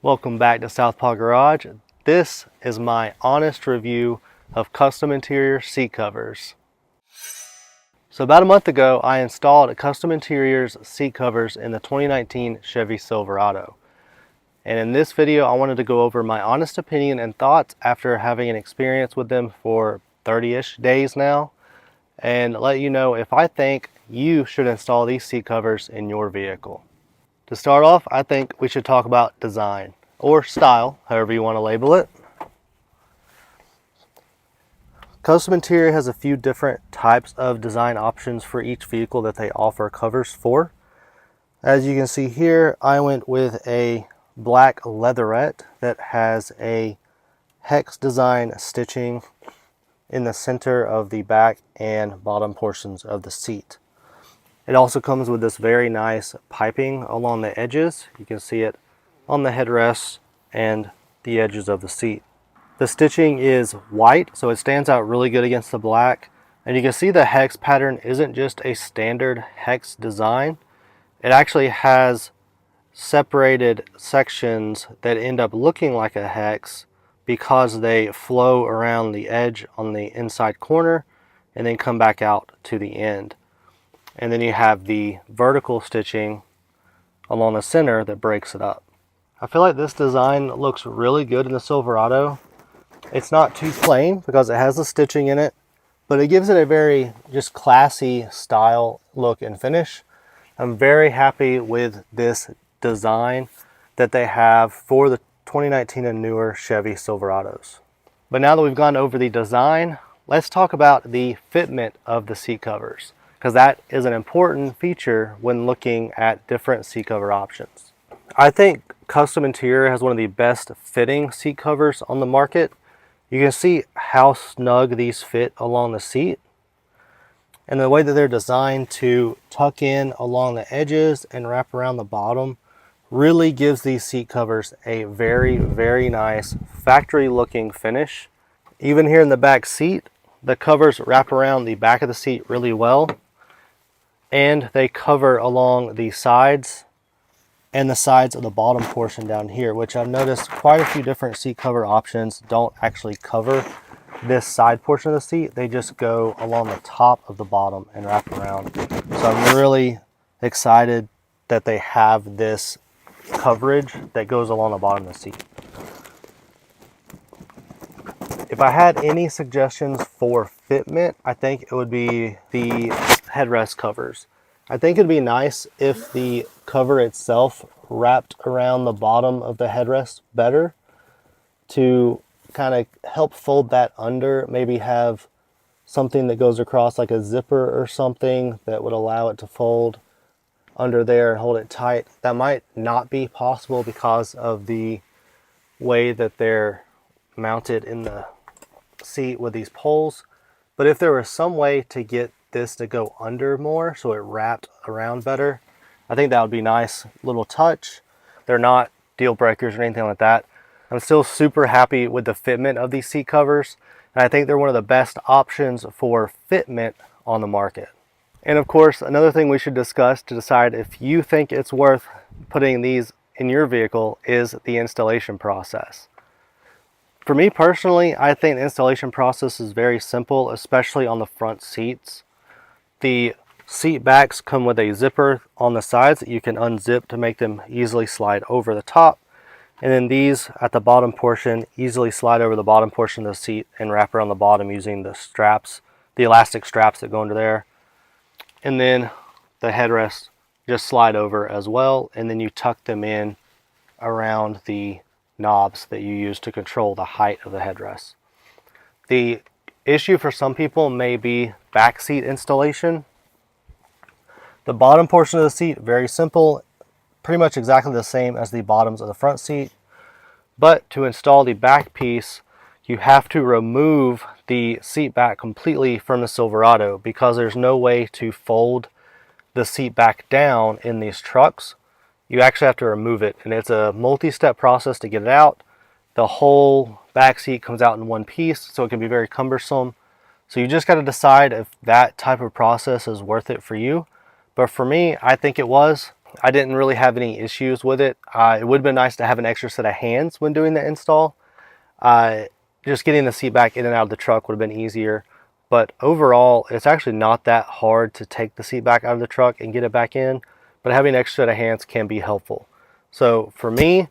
Welcome back to Southpaw Garage. This is my honest review of Kustom Interior seat covers. So about a month ago, I installed Kustom Interior's seat covers in the 2019 Chevy Silverado. And in this video, I wanted to go over my honest opinion and thoughts after having an experience with them for 30-ish days now, and let you know if I think you should install these seat covers in your vehicle. To start off, I think we should talk about design, or style, however you want to label it. Kustom Interior has a few different types of design options for each vehicle that they offer covers for. As you can see here, I went with a black leatherette that has a hex design stitching in the center of the back and bottom portions of the seat. It also comes with this very nice piping along the edges. You can see it on the headrests and the edges of the seat. The stitching is white, so it stands out really good against the black. And you can see the hex pattern isn't just a standard hex design. It actually has separated sections that end up looking like a hex because they flow around the edge on the inside corner and then come back out to the end. And then you have the vertical stitching along the center that breaks it up. I feel like this design looks really good in the Silverado. It's not too plain because it has the stitching in it, but it gives it a very just classy style look and finish. I'm very happy with this design that they have for the 2019 and newer Chevy Silverados. But now that we've gone over the design, let's talk about the fitment of the seat covers, because that is an important feature when looking at different seat cover options. I think Kustom Interior has one of the best fitting seat covers on the market. You can see how snug these fit along the seat, and the way that they're designed to tuck in along the edges and wrap around the bottom really gives these seat covers a very, very nice factory looking finish. Even here in the back seat, the covers wrap around the back of the seat really well, and they cover along the sides and the sides of the bottom portion down here, which I've noticed quite a few different seat cover options don't actually cover this side portion of the seat. They just go along the top of the bottom and wrap around. So I'm really excited that they have this coverage that goes along the bottom of the seat. If I had any suggestions for fitment, I think it would be the headrest covers. I think it'd be nice if the cover itself wrapped around the bottom of the headrest better to kind of help fold that under. Maybe have something that goes across like a zipper or something that would allow it to fold under there and hold it tight. That might not be possible because of the way that they're mounted in the seat with these poles. But if there was some way to get this to go under more so it wrapped around better, I think that would be nice little touch. They're not deal breakers or anything like that. I'm still super happy with the fitment of these seat covers, and I think they're one of the best options for fitment on the market. And of course, another thing we should discuss to decide if you think it's worth putting these in your vehicle is the installation process. For me personally, I think the installation process is very simple, especially on the front seats. The seat backs come with a zipper on the sides that you can unzip to make them easily slide over the top. And then these at the bottom portion easily slide over the bottom portion of the seat and wrap around the bottom using the straps, the elastic straps that go under there. And then the headrests just slide over as well, and then you tuck them in around the knobs that you use to control the height of the headrest. The issue for some people may be back seat installation. The bottom portion of the seat, very simple, pretty much exactly the same as the bottoms of the front seat. But to install the back piece, you have to remove the seat back completely from the Silverado because there's no way to fold the seat back down in these trucks. You actually have to remove it, and it's a multi-step process to get it out. The whole back seat comes out in one piece, so it can be very cumbersome. So you just got to decide if that type of process is worth it for you. But for me, I think it was. I didn't really have any issues with it. It would have been nice to have an extra set of hands when doing the install. Just getting the seat back in and out of the truck would have been easier. But overall, it's actually not that hard to take the seat back out of the truck and get it back in. But having an extra set of hands can be helpful. So for me,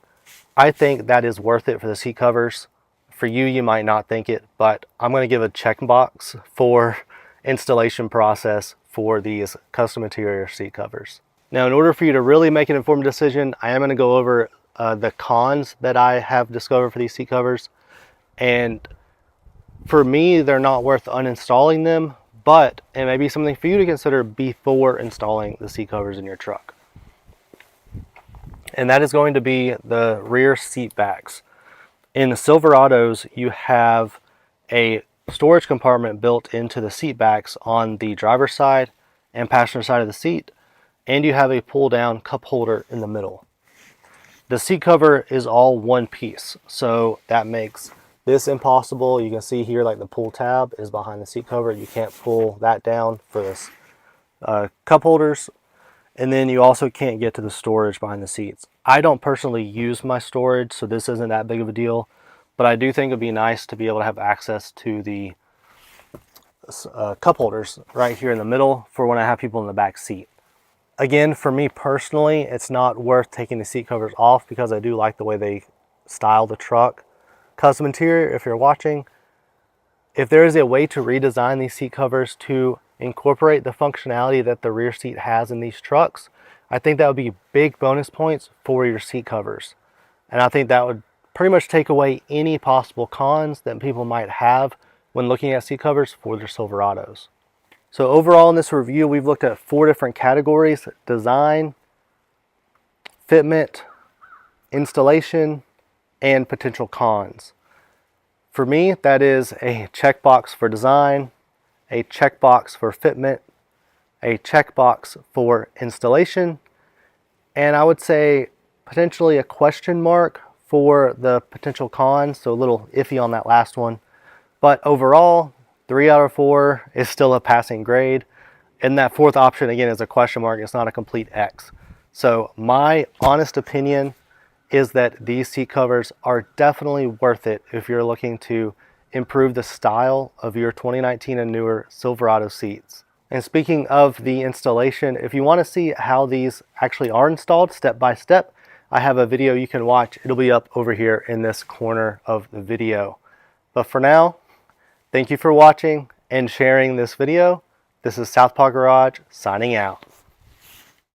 I think that is worth it for the seat covers. For you, you might not think it, but I'm going to give a checkbox for installation process for these custom interior seat covers. Now, in order for you to really make an informed decision, I am going to go over the cons that I have discovered for these seat covers. And for me, they're not worth uninstalling them, but it may be something for you to consider before installing the seat covers in your truck. And that is going to be the rear seat backs. In the Silverados, you have a storage compartment built into the seat backs on the driver's side and passenger side of the seat, and you have a pull down cup holder in the middle. The seat cover is all one piece, so that makes this impossible. You can see here, like, the pull tab is behind the seat cover. You can't pull that down for this cup holders. And then you also can't get to the storage behind the seats. I don't personally use my storage, so this isn't that big of a deal. But I do think it'd be nice to be able to have access to the cup holders right here in the middle for when I have people in the back seat. Again, for me personally, it's not worth taking the seat covers off because I do like the way they style the truck. Custom Interior, if you're watching, if there is a way to redesign these seat covers to incorporate the functionality that the rear seat has in these trucks, I think that would be big bonus points for your seat covers. And I think that would pretty much take away any possible cons that people might have when looking at seat covers for their Silverados. So overall in this review, we've looked at 4 different categories: design, fitment, installation, and potential cons. For me, that is a checkbox for design, a checkbox for fitment, a checkbox for installation, and I would say potentially a question mark for the potential cons, so a little iffy on that last one. But overall, 3 out of 4 is still a passing grade, and that 4th option again is a question mark. It's not a complete X. So my honest opinion is that these seat covers are definitely worth it if you're looking to improve the style of your 2019 and newer Silverado seats. And speaking of the installation, if you want to see how these actually are installed step by step, I have a video you can watch. It'll be up over here in this corner of the video. But for now, thank you for watching and sharing this video. This is Southpaw Garage signing out.